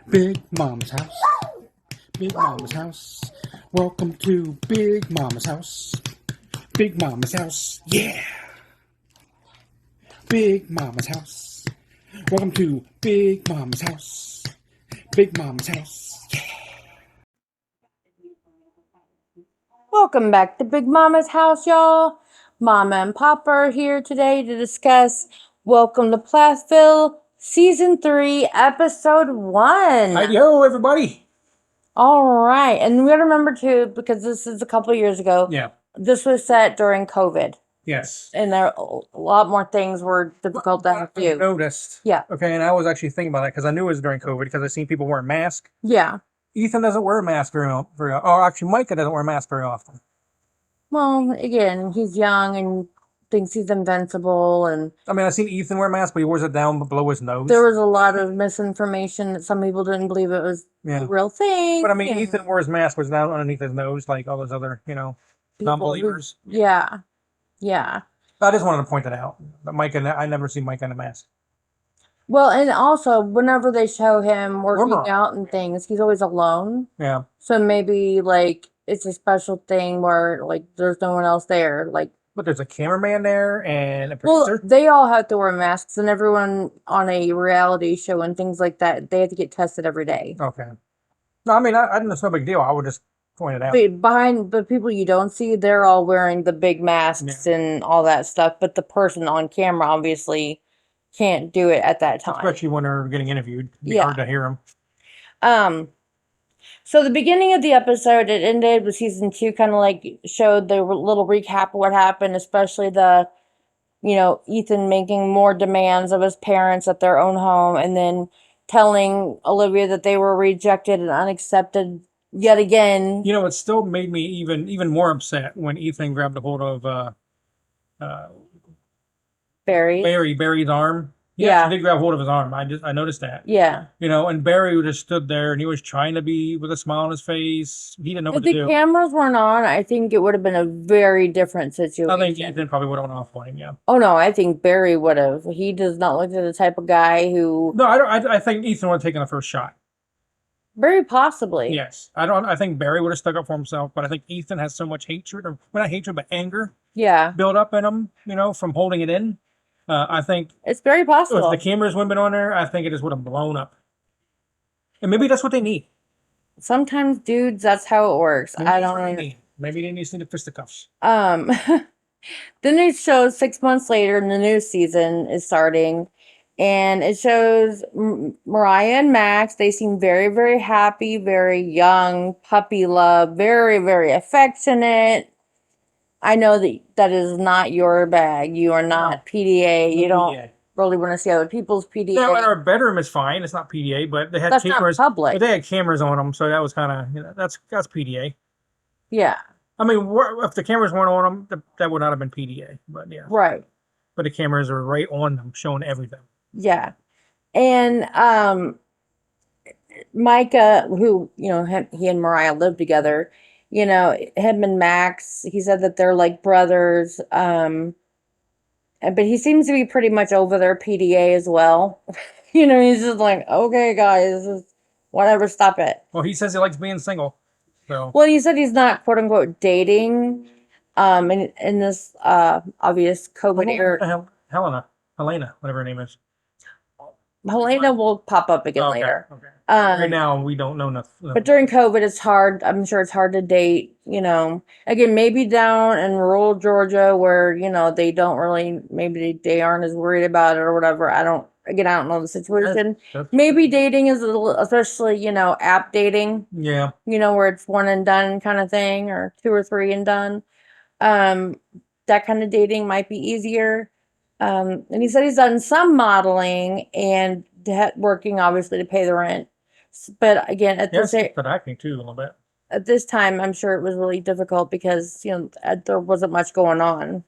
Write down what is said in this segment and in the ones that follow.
Big Mama's house. Big Mama's house. Welcome to Big Mama's house. Big Mama's house. Yeah. Big Mama's house. Welcome to Big Mama's house. Big Mama's house. Yeah. Welcome back to Big Mama's house, y'all. Mama and Papa are here today to discuss Welcome to Plathville, Season 3, Episode 1. Hi-yo, everybody. All right. And we gotta remember, too, because this is a couple years ago. Yeah. This was set during COVID. Yes. And there a lot more things were difficult to have to I do. noticed. Yeah. Okay, and I was actually thinking about that because I knew it was during COVID because I seen people wearing masks. Yeah. Ethan doesn't wear a mask very often. Or actually, Micah doesn't wear a mask very often. Well, again, he's young and thinks he's invincible, and I mean, I seen Ethan wear a mask, but he wears it down below his nose. there was a lot of misinformation that some people didn't believe it was a real thing. But I mean, Ethan wore his mask was down underneath his nose, like all those other, non-believers. Yeah. I just wanted to point that out. But Micah, I never see Micah in a mask. Well, and also, whenever they show him working out and things, he's always alone. Yeah. So maybe, like, it's a special thing where, like, there's no one else there. Like, but there's a cameraman there and a producer. Well, they all have to wear masks, and everyone on a reality show and things like that, they have to get tested every day. Okay. No, I mean, I it's no big deal. I would just point it out. But behind the people you don't see, they're all wearing the big masks and all that stuff. But the person on camera obviously can't do it at that time. Especially when they're getting interviewed. It'd be hard to hear them. So the beginning of the episode, it ended with season 2, kind of like showed the little recap of what happened, especially the, Ethan making more demands of his parents at their own home, and then telling Olivia that they were rejected and unaccepted yet again. It still made me even more upset when Ethan grabbed a hold of Barry's arm. He did grab hold of his arm. I noticed that. Yeah. And Barry just stood there and he was trying to be with a smile on his face. He didn't know what to do. If the cameras weren't on, I think it would have been a very different situation. I think Ethan probably would have went off on him, yeah. Oh, no, I think Barry would have. He does not look like the type of guy who... No, I think Ethan would have taken the first shot. Very possibly. Yes. I think Barry would have stuck up for himself, but I think Ethan has so much hatred, or not hatred, but anger. Yeah. Built up in him, from holding it in. I think it's very possible. If the cameras wouldn't been on there, I think it just would have blown up. And maybe that's what they need. Sometimes, dudes, that's how it works. Maybe I don't know. Maybe they just need the fisticuffs. Then it shows 6 months later, and the new season is starting, and it shows Mariah and Max. They seem very, very happy, very young, puppy love, very, very affectionate. I know that is not your bag. You are not PDA. You don't really want to see other people's PDA. No, and our bedroom is fine. It's not PDA, but they had cameras. Not public. But they had cameras on them, so that was kind of that's PDA. Yeah. I mean, if the cameras weren't on them, that would not have been PDA. But yeah. Right. But the cameras are right on them, showing everything. Yeah, and Micah, who he and Mariah live together. Him and Max, he said that they're like brothers. But he seems to be pretty much over their PDA as well. He's just like, okay, guys, whatever, stop it. Well, he says he likes being single. So. Well, he said he's not, quote unquote, dating. In this obvious COVID era. Helena, whatever her name is. Helena will pop up again later. Okay. Right now, we don't know nothing. But during COVID, it's hard. I'm sure it's hard to date, Again, maybe down in rural Georgia where, they don't really, maybe they aren't as worried about it or whatever. I don't know the situation. Maybe dating is a little, especially, app dating. Yeah. Where it's one and done kind of thing, or 2 or 3 and done. That kind of dating might be easier. And he said he's done some modeling and working, obviously, to pay the rent. But again, but acting too a little bit. At this time, I'm sure it was really difficult because there wasn't much going on.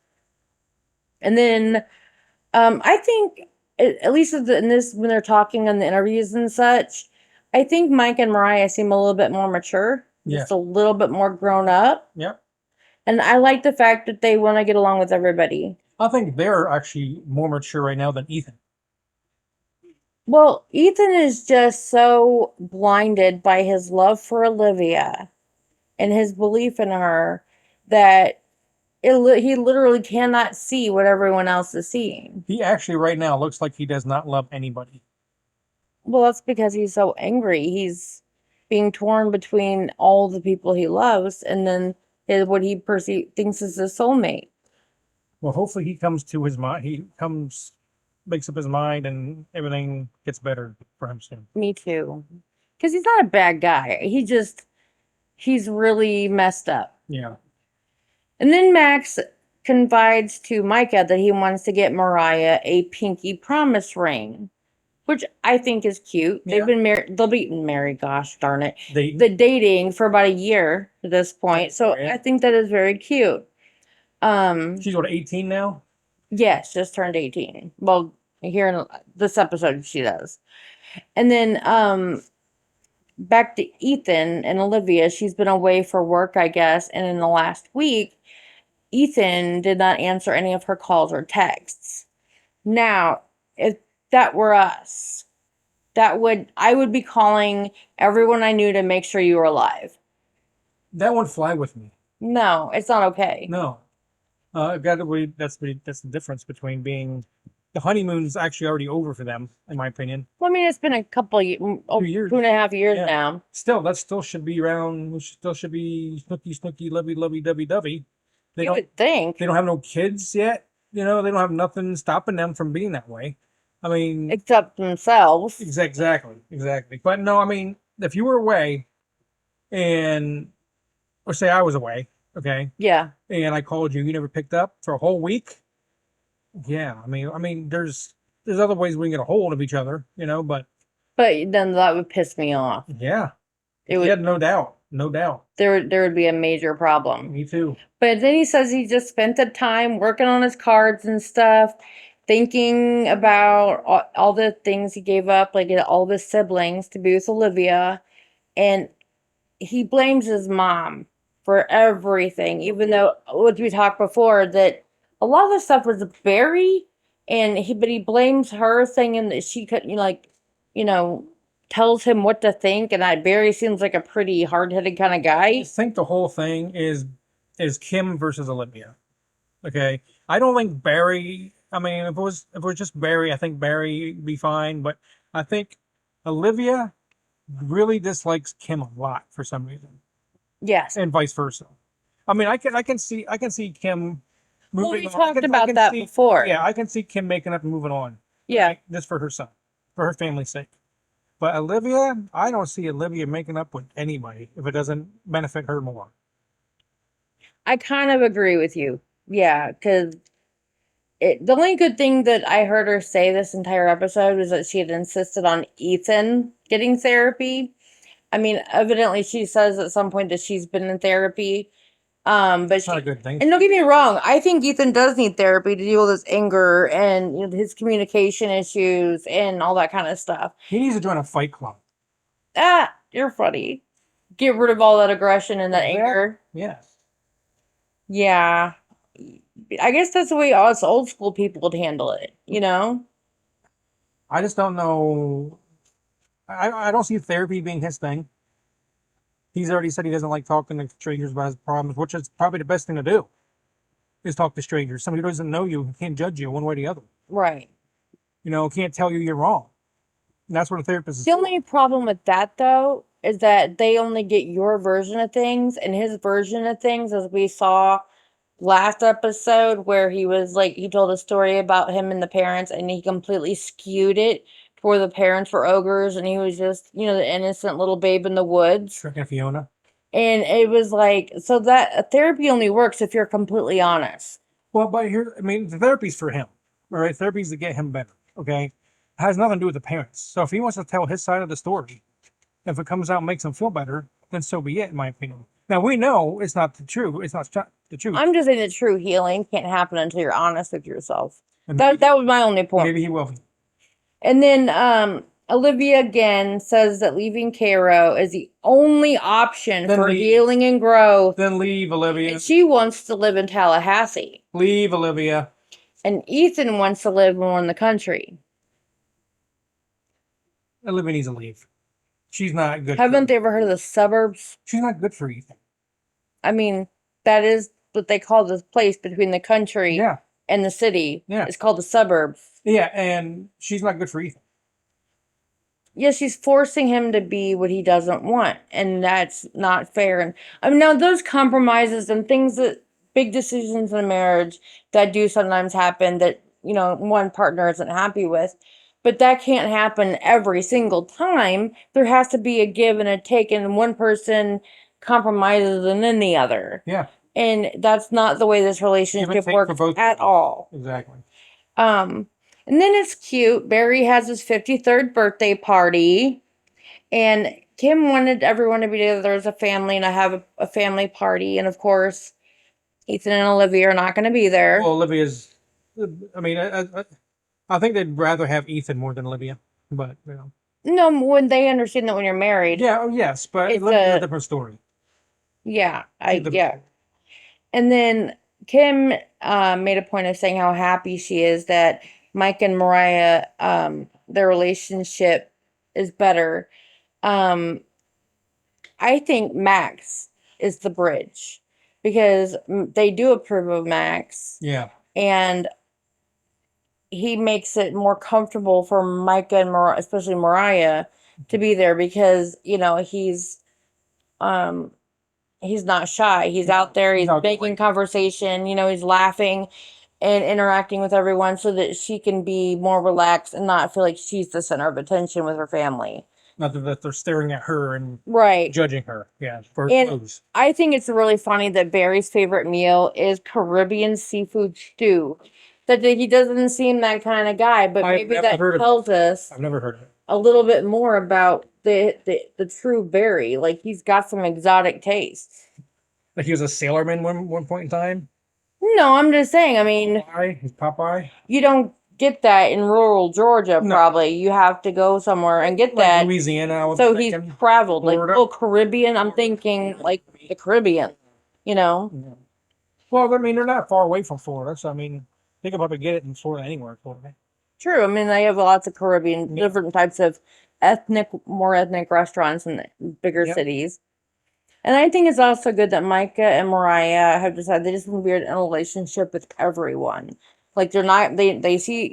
And then, I think at least in this when they're talking in the interviews and such, I think Mike and Mariah seem a little bit more mature, just a little bit more grown up. Yeah. And I like the fact that they want to get along with everybody. I think they're actually more mature right now than Ethan. Well, Ethan is just so blinded by his love for Olivia and his belief in her that he literally cannot see what everyone else is seeing. He actually right now looks like he does not love anybody. Well, that's because he's so angry. He's being torn between all the people he loves and then what he thinks is his soulmate. Well, hopefully he comes to his mind. Makes up his mind, and everything gets better for him soon. Me too. Because he's not a bad guy. He's really messed up. Yeah. And then Max confides to Micah that he wants to get Mariah a pinky promise ring, which I think is cute. Yeah. They'll be married, gosh darn it. They The dating for about a year at this point. So Yeah. I think that is very cute. She's what, 18 now? Yes, just turned 18. Well, here in this episode she does. And then back to Ethan and Olivia. She's been away for work, I guess, and in the last week Ethan did not answer any of her calls or texts. Now, if that were us, I would be calling everyone I knew to make sure you were alive. That won't fly with me. No, it's not okay. No. Got to be, that's the difference between being the honeymoon's actually already over for them, in my opinion. Well, I mean, it's been a couple years, 2.5 years Yeah. now. Still, that still should be around. Still should be snooky, lovey, dovey. You would think. They don't have no kids yet. They don't have nothing stopping them from being that way. I mean, Except themselves. Exactly. But no, I mean, if you were away, or say I was away, okay, Yeah. and I called you, you never picked up for a whole week. Yeah, I mean, there's other ways we can get a hold of each other, but then that would piss me off. yeah, It would. yeah, no doubt. There would be a major problem. Me too. But then he says he just spent the time working on his cards and stuff, thinking about all the things he gave up, like all of his siblings, to be with Olivia. And he blames his mom for everything, even though, what we talked before, that a lot of the stuff was Barry, but he blames her, saying that she couldn't, tells him what to think, and that Barry seems like a pretty hard-headed kind of guy. I think the whole thing is Kim versus Olivia. Okay, I don't think Barry. I mean, if it was just Barry, I think Barry would be fine. But I think Olivia really dislikes Kim a lot for some reason. Yes, and vice versa. I mean, I can see Kim moving. Well, we on. talked about that before. Yeah, I can see Kim making up and moving on. Yeah, right? Just for her son, for her family's sake. But Olivia, I don't see Olivia making up with anybody if it doesn't benefit her more. I kind of agree with you. Yeah, because the only good thing that I heard her say this entire episode was that she had insisted on Ethan getting therapy. I mean, evidently she says at some point that she's been in therapy. But It's not a good thing. And don't get me wrong, I think Ethan does need therapy to deal with his anger and his communication issues and all that kind of stuff. He needs to join a fight club. Ah, you're funny. Get rid of all that aggression and that anger. Yes. Yeah. I guess that's the way us old school people would handle it, I just don't know. I don't see therapy being his thing. He's already said he doesn't like talking to strangers about his problems, which is probably the best thing to do, is talk to strangers. Somebody who doesn't know you can't judge you one way or the other. Right. Can't tell you you're wrong. And that's what a therapist is. The only problem with that, though, is that they only get your version of things, and his version of things, as we saw last episode, where he was like, he told a story about him and the parents, and he completely skewed it for the parents were ogres, and he was just, the innocent little babe in the woods. Tricking Fiona. And it was like, so that therapy only works if you're completely honest. Well, but here, the therapy's for him. All right, therapy's to get him better. Okay, it has nothing to do with the parents. So if he wants to tell his side of the story, if it comes out and makes him feel better, then so be it, in my opinion. Now we know it's not the truth. It's not the truth. I'm just saying that true healing can't happen until you're honest with yourself. That was my only point. Maybe he will. And then Olivia again says that leaving Cairo is the only option for healing and growth. Then leave, Olivia. And she wants to live in Tallahassee. Leave, Olivia. And Ethan wants to live more in the country. Olivia needs to leave. She's not good. Haven't they ever heard of the suburbs? She's not good for Ethan. I mean, that is what they call this place between the country Yeah. and the city. Yeah. It's called the suburbs. Yeah, and she's not good for Ethan. Yeah, she's forcing him to be what he doesn't want, and that's not fair. And I mean, now those compromises and things that big decisions in a marriage that do sometimes happen that, one partner isn't happy with, but that can't happen every single time. There has to be a give and a take, and one person compromises and then the other. Yeah. And that's not the way this relationship works at all. Exactly. And then it's cute. Barry has his 53rd birthday party, and Kim wanted everyone to be together as a family and to have a family party. And of course, Ethan and Olivia are not going to be there. Well, Olivia's. I mean, I think they'd rather have Ethan more than Olivia, but No, when they understand that when you're married. Yeah. Oh, yes, but It's Olivia's a- a different story. Yeah, And then Kim made a point of saying how happy she is that Mike and Mariah, their relationship is better. I think Max is the bridge because they do approve of Max. Yeah. And he makes it more comfortable for Micah and Mariah, especially Mariah, to be there because, he's not shy. He's out there. He's making conversation. He's laughing and interacting with everyone so that she can be more relaxed and not feel like she's the center of attention with her family. Not that they're staring at her and Right. judging her. Yeah. For her And clothes. I think it's really funny that Barry's favorite meal is Caribbean seafood stew. That he doesn't seem that kind of guy, but maybe that tells us I've never heard of it. a little bit more about the true Barry. Like he's got some exotic tastes. Like he was a sailorman one point in time. No, I'm just saying. I mean, He's Popeye. you don't get that in rural Georgia. No. Probably you have to go somewhere and get that. Louisiana. So he's traveled Florida. like Caribbean. I'm thinking like the Caribbean. Yeah. Well, I mean, they're not far away from Florida, so I mean, they could probably get it in Florida anywhere. Florida. True. I mean, they have lots of Caribbean, different types of more ethnic restaurants in the bigger cities. And I think it's also good that Micah and Mariah have decided they just want to be in a relationship with everyone. Like they're not, they see,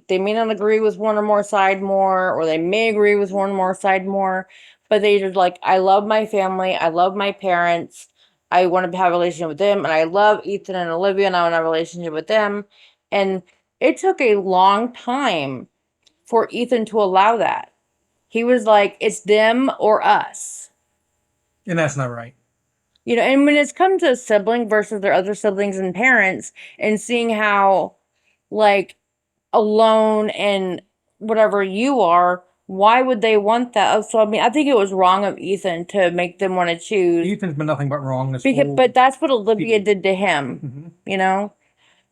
they may not agree with one or more side more, or they may agree with one or more side more, but they just like, I love my family. I love my parents. I want to have a relationship with them. And I love Ethan and Olivia and I want to have a relationship with them. And it took a long time for Ethan to allow that. He was like, it's them or us. And that's not right. And when it's come to a sibling versus their other siblings and parents and seeing how, like, alone and whatever you are, why would they want that? So, I mean, I think it was wrong of Ethan to make them want to choose. Ethan's been nothing but wrong. But that's what Olivia did to him,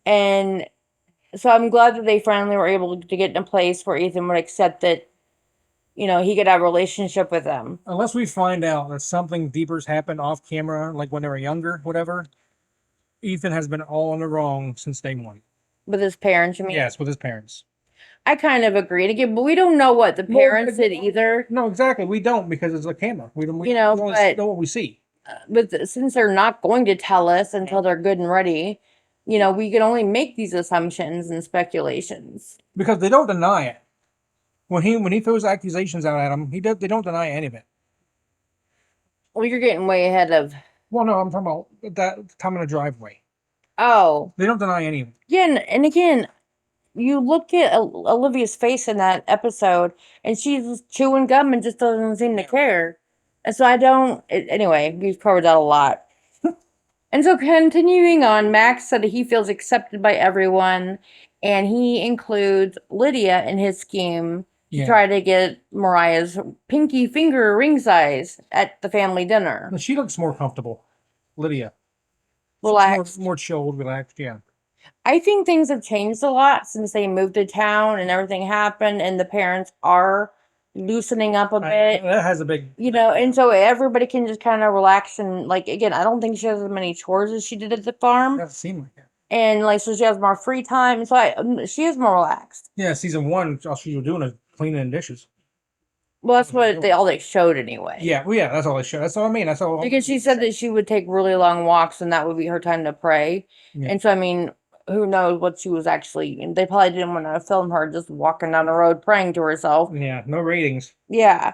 And so I'm glad that they finally were able to get in a place where Ethan would accept that, he could have a relationship with them. Unless we find out that something deeper's happened off camera, like when they were younger, whatever, Ethan has been all in the wrong since day one. With his parents, you mean? Yes, with his parents. I kind of agree. And again, but we don't know what the parents did either. No, exactly. We don't because it's a camera. We don't. You know, only but- know what we see. But since they're not going to tell us until they're good and ready, we can only make these assumptions and speculations. Because they don't deny it. When he throws accusations out at them, they don't deny any of it. Well, you're getting way ahead of. Well, no, I'm talking about that time in the driveway. Oh. They don't deny any of it. Again, and again, you look at Olivia's face in that episode, and she's chewing gum and just doesn't seem to care. And so anyway, we've covered that a lot. And so continuing on, Max said that he feels accepted by everyone, and he includes Lydia in his scheme to try to get Mariah's pinky finger ring size at the family dinner. She looks more comfortable. Lydia. Relaxed. More chilled, relaxed, yeah. I think things have changed a lot since they moved to town and everything happened, and the parents are loosening up a bit. That has a big... And so everybody can just kind of relax and, like, again, I don't think she has as many chores as she did at the farm. It doesn't seem like that. And, like, so she has more free time. So she is more relaxed. Yeah, season 1, all she was doing is cleaning dishes. Well, that's what all they showed anyway. Yeah, well, yeah, that's all they show. That's all I mean. That's all. Because she said that she would take really long walks and that would be her time to pray. Yeah. And so, I mean, who knows what she was actually, and they probably didn't want to film her just walking down the road praying to herself. Yeah, no ratings. Yeah.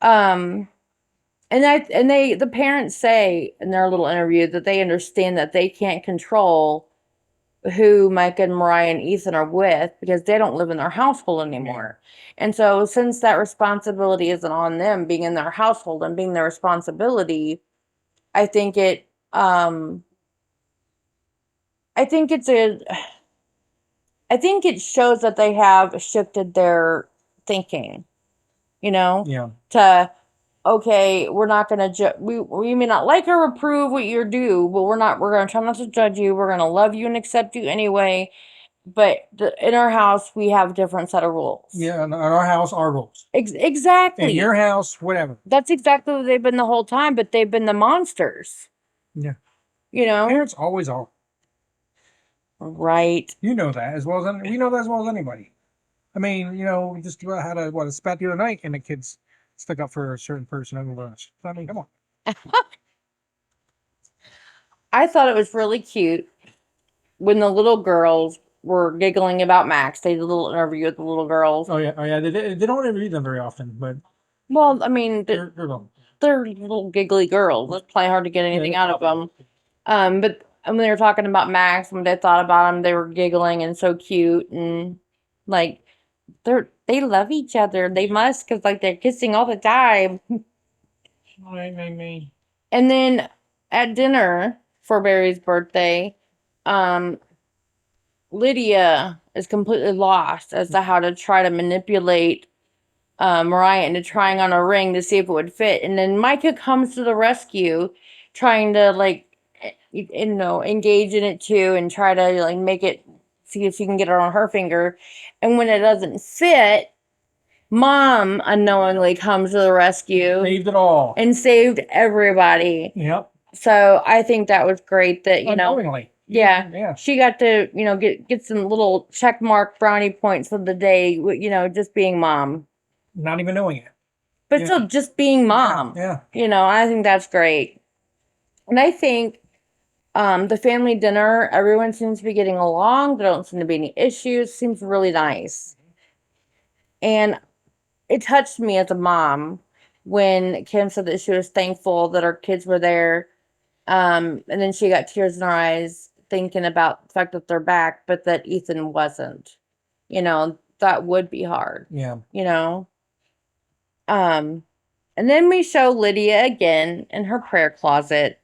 And the parents say in their little interview that they understand that they can't control who Mike and Mariah and Ethan are with because they don't live in their household anymore. And so since that responsibility isn't on them being in their household and being their responsibility, I think it I think it's a I think it shows that they have shifted their thinking, Yeah. to okay, we're not going to we may not like or approve what you do, but we're going to try not to judge you. We're going to love you and accept you anyway. But in our house, we have a different set of rules. Yeah, in our house, our rules. Exactly. In your house, whatever. That's exactly what they've been the whole time, but they've been the monsters. Yeah. Parents always are. Right. You know that as well as we know that as well as anybody. I mean, we just had a spat the other night, and the kids stuck up for a certain person over us. I mean, come on. I thought it was really cute when the little girls were giggling about Max. They did a little interview with the little girls. Oh yeah. They don't interview them very often, but well, I mean, they're little giggly girls. It's probably hard to get anything out of them. But when they were talking about Max, when they thought about him, they were giggling and so cute and like they love each other. They must because like they're kissing all the time. And then at dinner for Barry's birthday, Lydia is completely lost as to how to try to manipulate Mariah into trying on a ring to see if it would fit. And then Micah comes to the rescue, trying to engage in it too and try to make it, see if she can get it on her finger. And when it doesn't fit, Mom unknowingly comes to the rescue. Saved it all. And saved everybody. Yep. So I think that was great that, unknowingly. Yeah. She got to, get some little check mark brownie points of the day, just being Mom. Not even knowing it. But still just being Mom. Yeah. I think that's great. And I think the family dinner, everyone seems to be getting along. There don't seem to be any issues. Seems really nice. And it touched me as a mom when Kim said that she was thankful that her kids were there. And then she got tears in her eyes thinking about the fact that they're back, but that Ethan wasn't. That would be hard. Yeah. And then we show Lydia again in her prayer closet,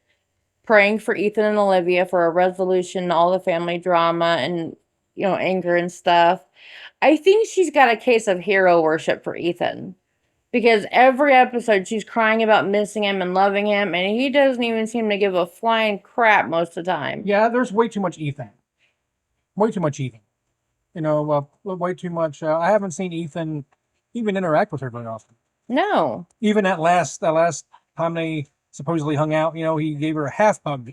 praying for Ethan and Olivia for a resolution to all the family drama and, anger and stuff. I think she's got a case of hero worship for Ethan. Because every episode she's crying about missing him and loving him, and he doesn't even seem to give a flying crap most of the time. Yeah, there's way too much Ethan. Way too much Ethan. Way too much. I haven't seen Ethan even interact with her very often. No. Even that last time they supposedly hung out, he gave her a half hug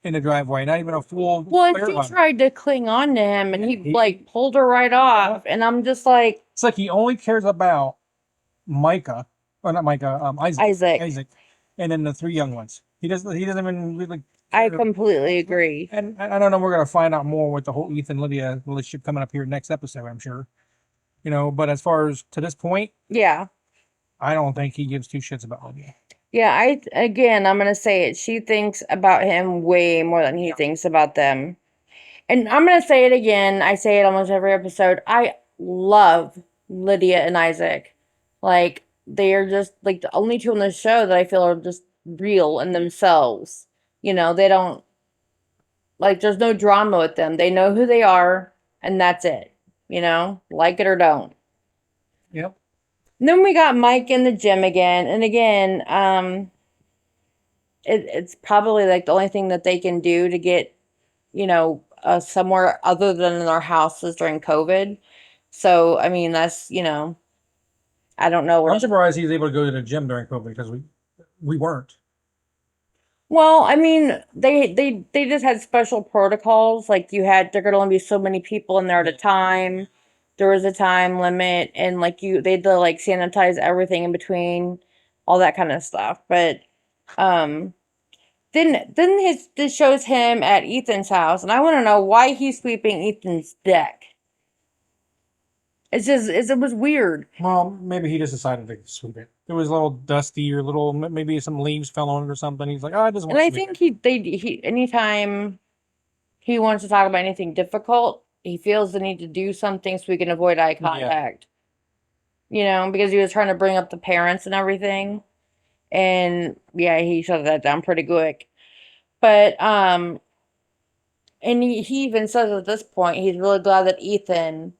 in the driveway, not even a full. Well, and she tried to cling on to him, and he pulled her right off, and I'm just like. It's like he only cares about Micah, or not Micah, Isaac, and then the three young ones. He doesn't even really. I completely agree. And I don't know. We're gonna find out more with the whole Ethan Lydia relationship coming up here next episode, I'm sure. But as far as to this point, yeah, I don't think he gives two shits about Lydia. Yeah, I'm gonna say it. She thinks about him way more than he thinks about them. And I'm gonna say it again. I say it almost every episode. I love Lydia and Isaac. They are just the only two on the show that I feel are just real in themselves. They don't there's no drama with them. They know who they are, and that's it. Like it or don't. Yep. And then we got Mike in the gym again, and again, it's probably the only thing that they can do to get, somewhere other than in our houses during COVID. So I mean, that's I don't know. I'm surprised he's able to go to the gym during COVID because we weren't. Well, I mean, they just had special protocols. There could only be so many people in there at a time. there was a time limit, and like they had to like sanitize everything in between, all that kind of stuff. But um, then this shows him at Ethan's house, and I want to know why he's sweeping Ethan's deck. It was weird. Well, maybe he just decided to sweep it. It was a little dusty or maybe some leaves fell on it or something. He's like, oh, I just want And to I sweep think it. he anytime he wants to talk about anything difficult, he feels the need to do something so we can avoid eye Yeah. contact. You know, because he was trying to bring up the parents and everything. And yeah, he shut that down pretty quick. But and he even says at this point he's really glad that Ethan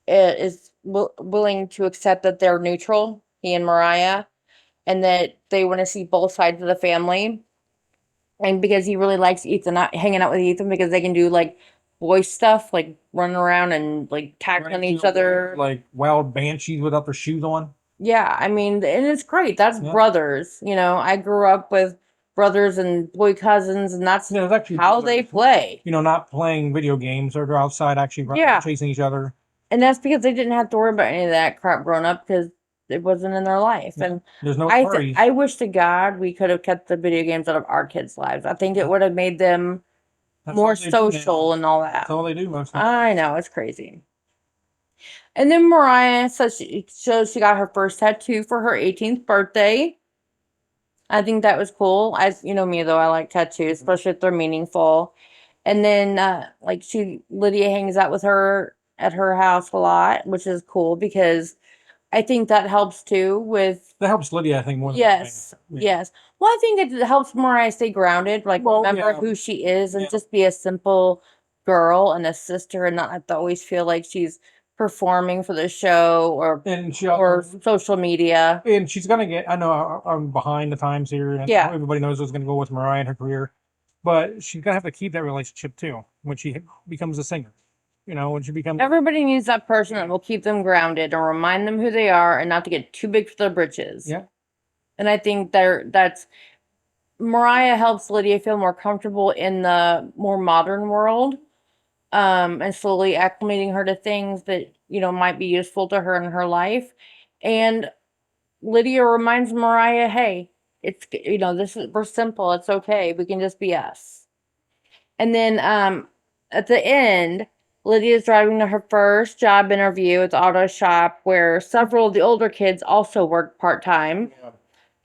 is willing to accept that they're neutral, he and Mariah, and that they want to see both sides of the family. And because he really likes Ethan, not hanging out with Ethan because they can do like boy stuff, like running around and like tackling Running each through the other. woods like wild banshees without their shoes on. Yeah, I mean, and it's great. That's Yeah. brothers. You know, I grew up with brothers and boy cousins, and that's Yeah, it's actually how they play. You know, not playing video games or they're outside actually Yeah. chasing each other. And that's because they didn't have to worry about any of that crap growing up because it wasn't in their life. Yeah. And There's no I wish to God we could have kept the video games out of our kids' lives. I think it would have made them more social and all that. That's all they do mostly. I know, it's crazy. And then Mariah says she shows she got her first tattoo for her 18th birthday. I think that was cool. You know me though, I like tattoos, especially if they're meaningful. And then like Lydia hangs out with her at her house a lot, which is cool because I think that helps too with That helps Lydia, I think, more than yes. Yeah. Yes. Well, I think it helps Mariah stay grounded, like remember who she is and just be a simple girl and a sister and not have to always feel like she's performing for the show or social media. And she's gonna get. I know I'm behind the times here, and Yeah. everybody knows what's gonna go with Mariah in her career, but she's gonna have to keep that relationship too when she becomes a singer. You know, when she becomes. Everybody needs that person that will keep them grounded and remind them who they are and not to get too big for their britches. Yeah. And I think that's Mariah helps Lydia feel more comfortable in the more modern world, and slowly acclimating her to things that, you know, might be useful to her in her life. And Lydia reminds Mariah, hey, it's, you know, we're simple. It's okay. We can just be us. And then at the end, Lydia's driving to her first job interview at the auto shop where several of the older kids also work part-time. Yeah.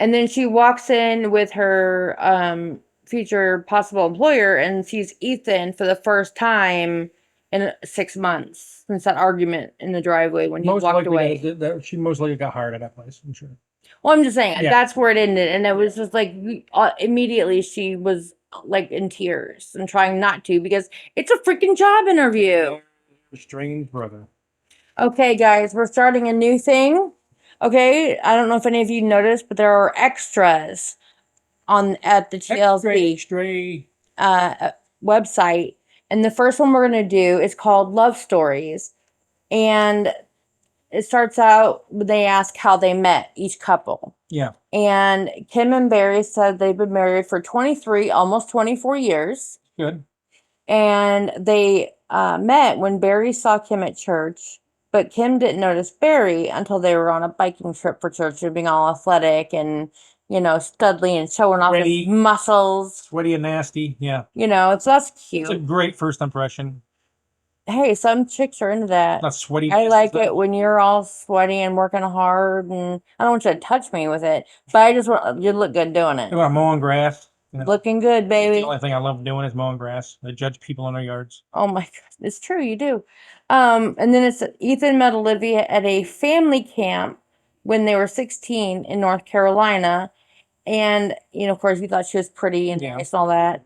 And then she walks in with her future possible employer and sees Ethan for the first time in 6 months since that argument in the driveway when he walked away. She most likely got hired at that place, I'm sure. Well, I'm just saying Yeah. that's where it ended, and it was just like immediately she was like in tears and trying not to because it's a freaking job interview. Strange brother. Okay, guys, we're starting a new thing. Okay, I don't know if any of you noticed, but there are extras at the TLC website, and the first one we're gonna do is called Love Stories, and it starts out when they ask how they met each couple. Yeah. And Kim and Barry said they've been married for 23, almost 24 years. Good. And they met when Barry saw Kim at church, but Kim didn't notice Barry until they were on a biking trip for church and being all athletic and, you know, studly and showing off his muscles. Sweaty and nasty. Yeah. You know, so that's cute. It's a great first impression. Hey, some chicks are into that. Not sweaty. I like it when you're all sweaty and working hard, and I don't want you to touch me with it, but I just want you to look good doing it. You know, mowing grass. You know, looking good, baby. The only thing I love doing is mowing grass. I judge people in their yards. Oh my God, it's true, you do. And then it's Ethan met Olivia at a family camp when they were 16 in North Carolina, and you know, of course, he thought she was pretty and nice and all that,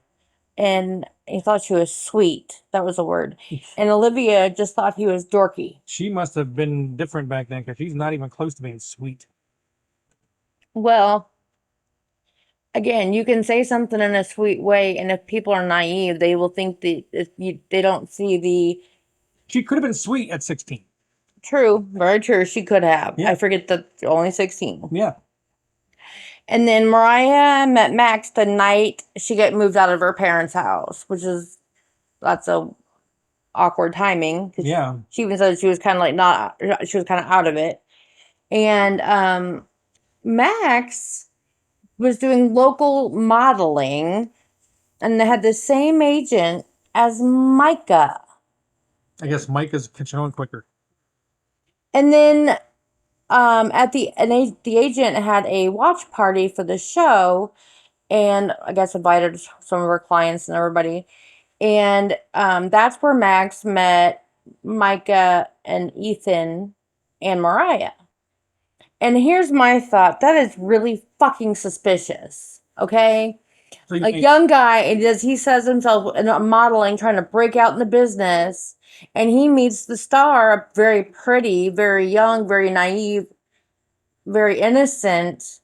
and he thought she was sweet. That was the word. And Olivia just thought he was dorky. She must have been different back then because she's not even close to being sweet. Well, again, you can say something in a sweet way, and if people are naive, they will think that they don't see the... She could have been sweet at 16. True. Very true. She could have. Yeah. I forget that only 16. Yeah. And then Mariah met Max the night she got moved out of her parents' house, which is, that's a awkward timing. 'Cause Yeah. she even said she was kind of like she was kind of out of it. And Max was doing local modeling, and they had the same agent as Micah. I guess Mike is catching on quicker. And then the agent had a watch party for the show, and I guess invited some of her clients and everybody. And that's where Max met Micah and Ethan and Mariah. And here's my thought. That is really fucking suspicious. Okay? So you A think, young guy, and as he says himself, in modeling, trying to break out in the business, and he meets the star, very pretty, very young, very naive, very innocent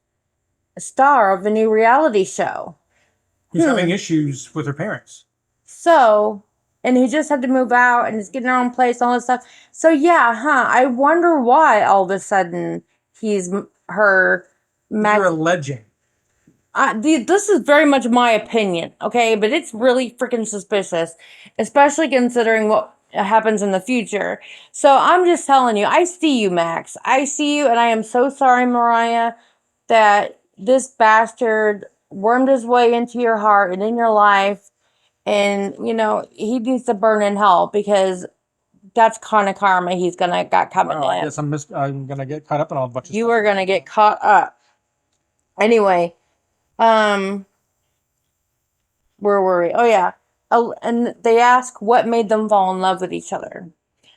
star of a new reality show. he's having issues with her parents. So, and he just had to move out, and he's getting her own place, all this stuff. So yeah, I wonder why all of a sudden he's her. You're alleging. This is very much my opinion, okay? But it's really freaking suspicious, especially considering what happens in the future. So I'm just telling you, I see you, Max. I see you, and I am so sorry, Mariah, that this bastard wormed his way into your heart and in your life. And, he needs to burn in hell, because that's kind of karma he's got coming Well, to I him. guess I'm gonna get caught up in all a bunch of You stuff. are going to get caught up. Anyway, where were we? Oh, yeah. And they ask what made them fall in love with each other.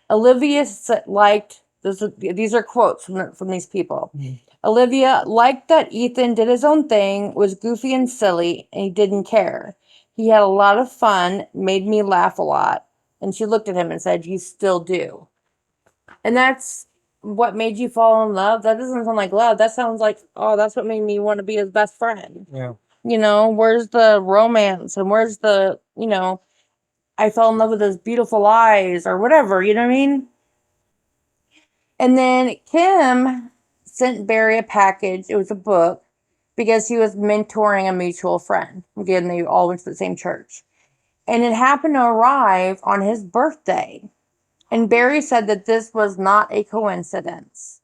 Olivia liked, these are quotes from these people. Mm-hmm. Olivia liked that Ethan did his own thing, was goofy and silly, and he didn't care. He had a lot of fun, made me laugh a lot. And she looked at him and said, "You still do." And that's what made you fall in love? That doesn't sound like love. That sounds like, oh, that's what made me want to be his best friend. Yeah. Where's the romance, and where's the, I fell in love with his beautiful eyes, or whatever, you know what I mean? And then Kim sent Barry a package. It was a book, because he was mentoring a mutual friend. Again, they all went to the same church. And it happened to arrive on his birthday. And Barry said that this was not a coincidence.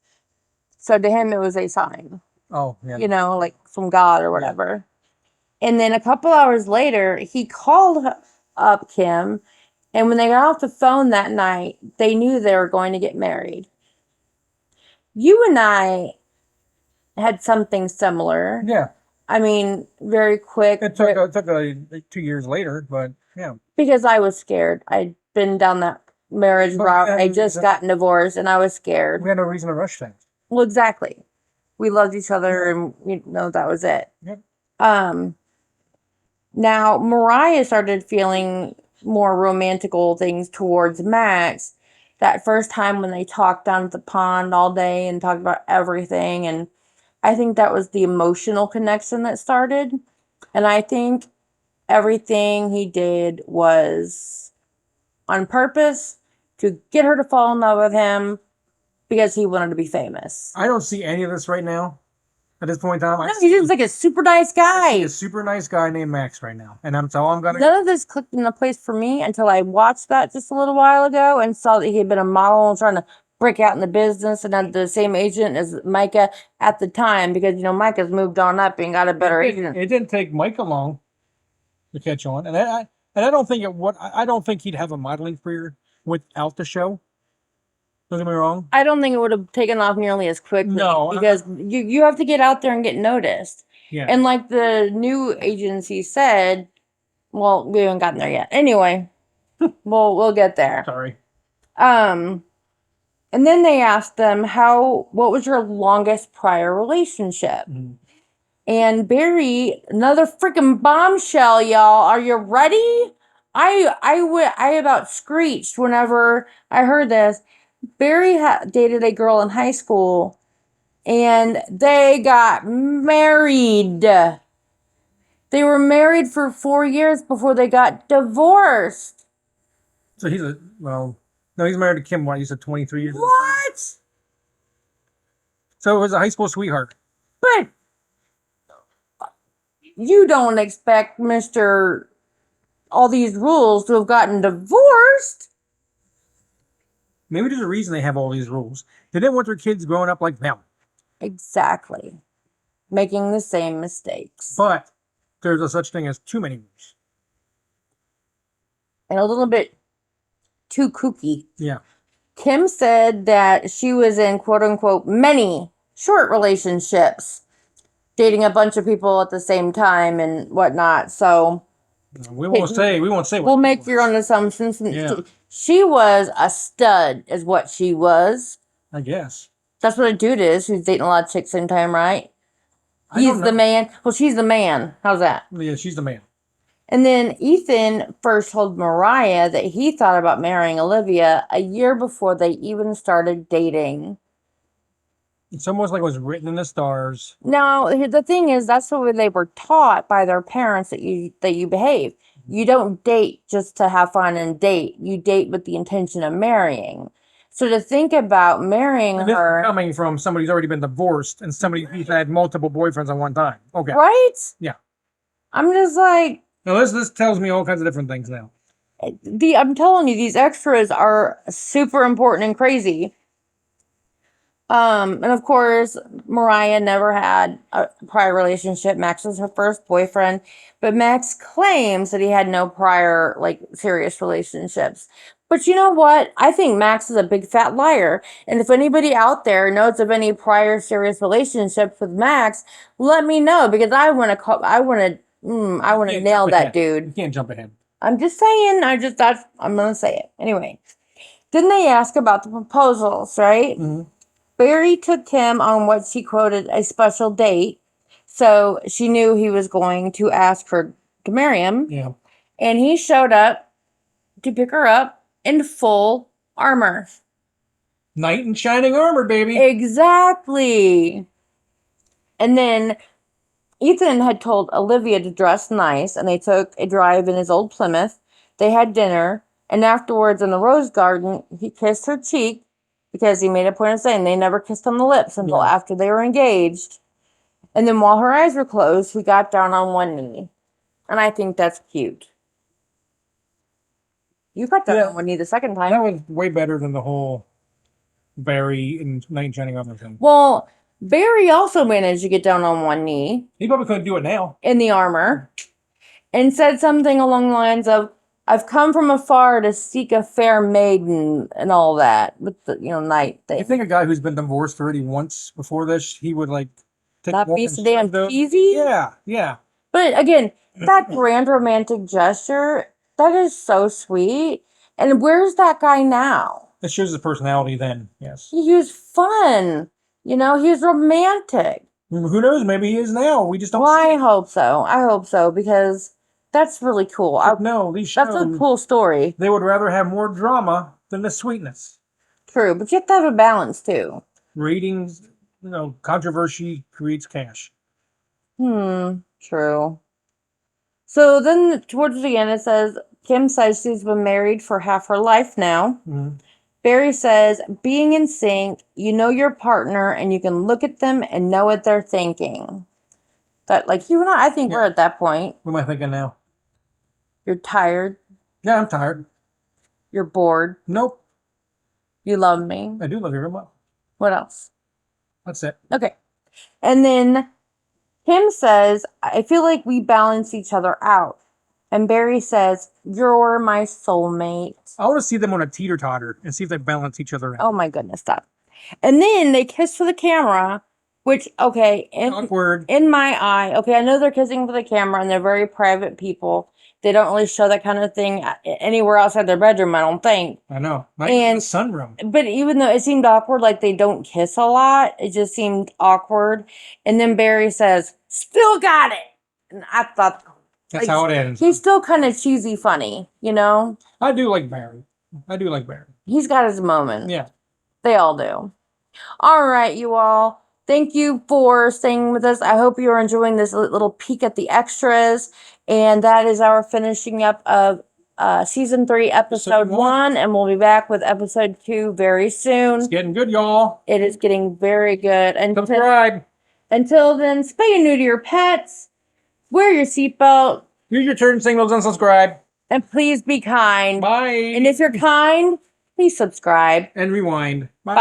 So to him, it was a sign, Oh, yeah. like from God or whatever. Yeah. And then a couple hours later, he called up Kim. And when they got off the phone that night, they knew they were going to get married. You and I had something similar. Yeah. I mean, very quick. It took like 2 years later, but yeah. Because I was scared. I'd been down that marriage route. I just gotten divorced, and I was scared. We had no reason to rush things. Well, exactly. We loved each other, and that was it. Yep. Now Mariah started feeling more romantical things towards Max that first time when they talked down at the pond all day and talked about everything. And I think that was the emotional connection that started. And I think everything he did was on purpose to get her to fall in love with him, because he wanted to be famous. I don't see any of this right now. At this point in time, No, he seems like a super nice guy. I see a super nice guy named Max right now, and that's all I'm gonna. None of this clicked into place for me until I watched that just a little while ago and saw that he had been a model and trying to break out in the business, and had the same agent as Micah at the time, because Micah's moved on up and got a better agent. It didn't take Micah long to catch on, and I don't think I don't think he'd have a modeling career without the show. Don't get me wrong. I don't think it would have taken off nearly as quickly. No, because you have to get out there and get noticed. Yeah. And like the new agency said, well, we haven't gotten there yet. Anyway, we'll get there. Sorry. And then they asked them, what was your longest prior relationship? Mm-hmm. And Barry, another freaking bombshell, y'all. Are you ready? I about screeched whenever I heard this. Barry dated a girl in high school, and they got married. They were married for 4 years before they got divorced. So he's no, he's married to Kim. What, you said 23 years? What? So it was a high school sweetheart. But you don't expect Mr. All these rules to have gotten divorced. Maybe there's a reason they have all these rules. They didn't want their kids growing up like them. Exactly. Making the same mistakes. But there's a such thing as too many rules. And a little bit too kooky. Yeah. Kim said that she was in quote unquote many short relationships, dating a bunch of people at the same time and whatnot. So We won't say. we'll make your own assumptions. Yeah. She was a stud, is what she was. I guess. That's what a dude is who's dating a lot of chicks same time, right? I don't He's the know. man. Well, she's the man. How's that? Yeah, she's the man. And then Ethan first told Mariah that he thought about marrying Olivia a year before they even started dating. It's almost like it was written in the stars. Now, the thing is, that's the way they were taught by their parents that you behave. You don't date just to have fun and date. You date with the intention of marrying. So to think about marrying And this her, is coming from somebody who's already been divorced and somebody who's had multiple boyfriends at one time. Okay. right? Yeah. I'm just like, Now this tells me all kinds of different things now. I'm telling you, these extras are super important and crazy. And of course, Mariah never had a prior relationship. Max was her first boyfriend, but Max claims that he had no prior, like, serious relationships. But you know what? I think Max is a big fat liar. And if anybody out there knows of any prior serious relationships with Max, let me know, because I want to Can't nail jump that ahead. dude. You can't jump ahead. I'm just saying. I'm gonna say it anyway. Then they ask about the proposals, right? Mm-hmm. Barry took Kim on what she quoted a special date, so she knew he was going to ask her to marry him. Yeah. And he showed up to pick her up in full armor. Knight in shining armor, baby. Exactly. And then Ethan had told Olivia to dress nice, and they took a drive in his old Plymouth. They had dinner, and afterwards in the rose garden, he kissed her cheek because he made a point of saying they never kissed on the lips until after they were engaged. And then while her eyes were closed, he got down on one knee. And I think that's cute. You got down on one knee the second time. That was way better than the whole Barry and Knight in shining armor thing. Well, Barry also managed to get down on one knee He probably couldn't do it now. in the armor and said something along the lines of, I've come from afar to seek a fair maiden and all that with the, knight thing. You think a guy who's been divorced already once before this, he would like take Not a walk be and so damn shove those? cheesy? Yeah, yeah. But again, that grand romantic gesture, that is so sweet. And where's that guy now? It shows his personality then, yes. He was fun. He was romantic. Who knows? Maybe he is now. We just don't Well, see I it. hope so. I hope so, because that's really cool. No, these shows, That's a cool story. they would rather have more drama than the sweetness. True, but you have to have a balance too. Ratings, controversy creates cash. True. So then towards the end it says, Kim says she's been married for half her life now. Mm-hmm. Barry says, being in sync, you know your partner and you can look at them and know what they're thinking. That, like, you and I think we're at that point. What am I thinking now? You're tired. Yeah, I'm tired. You're bored. Nope. You love me. I do love you very much. What else? That's it. Okay. And then Kim says, I feel like we balance each other out. And Barry says, you're my soulmate. I want to see them on a teeter-totter and see if they balance each other out. Oh my goodness, stop. And then they kiss for the camera, which, okay, Awkward. in my eye, okay, I know they're kissing for the camera and they're very private people. They don't really show that kind of thing anywhere outside their bedroom, I don't think. I know. Not even in the sunroom. But even though it seemed awkward, like they don't kiss a lot, it just seemed awkward. And then Barry says, still got it. And I thought, That's how it ends. he's still kind of cheesy funny, I do like Barry. He's got his moment. Yeah. They all do. All right, you all. Thank you for staying with us. I hope you're enjoying this little peek at the extras. And that is our finishing up of season 3, episode 1. And we'll be back with episode 2 very soon. It's getting good, y'all. It is getting very good. Subscribe. Until then, spay and neuter your pets. Wear your seatbelt. Use your turn signals and subscribe. And please be kind. Bye. And if you're kind, Please subscribe. And rewind. Bye.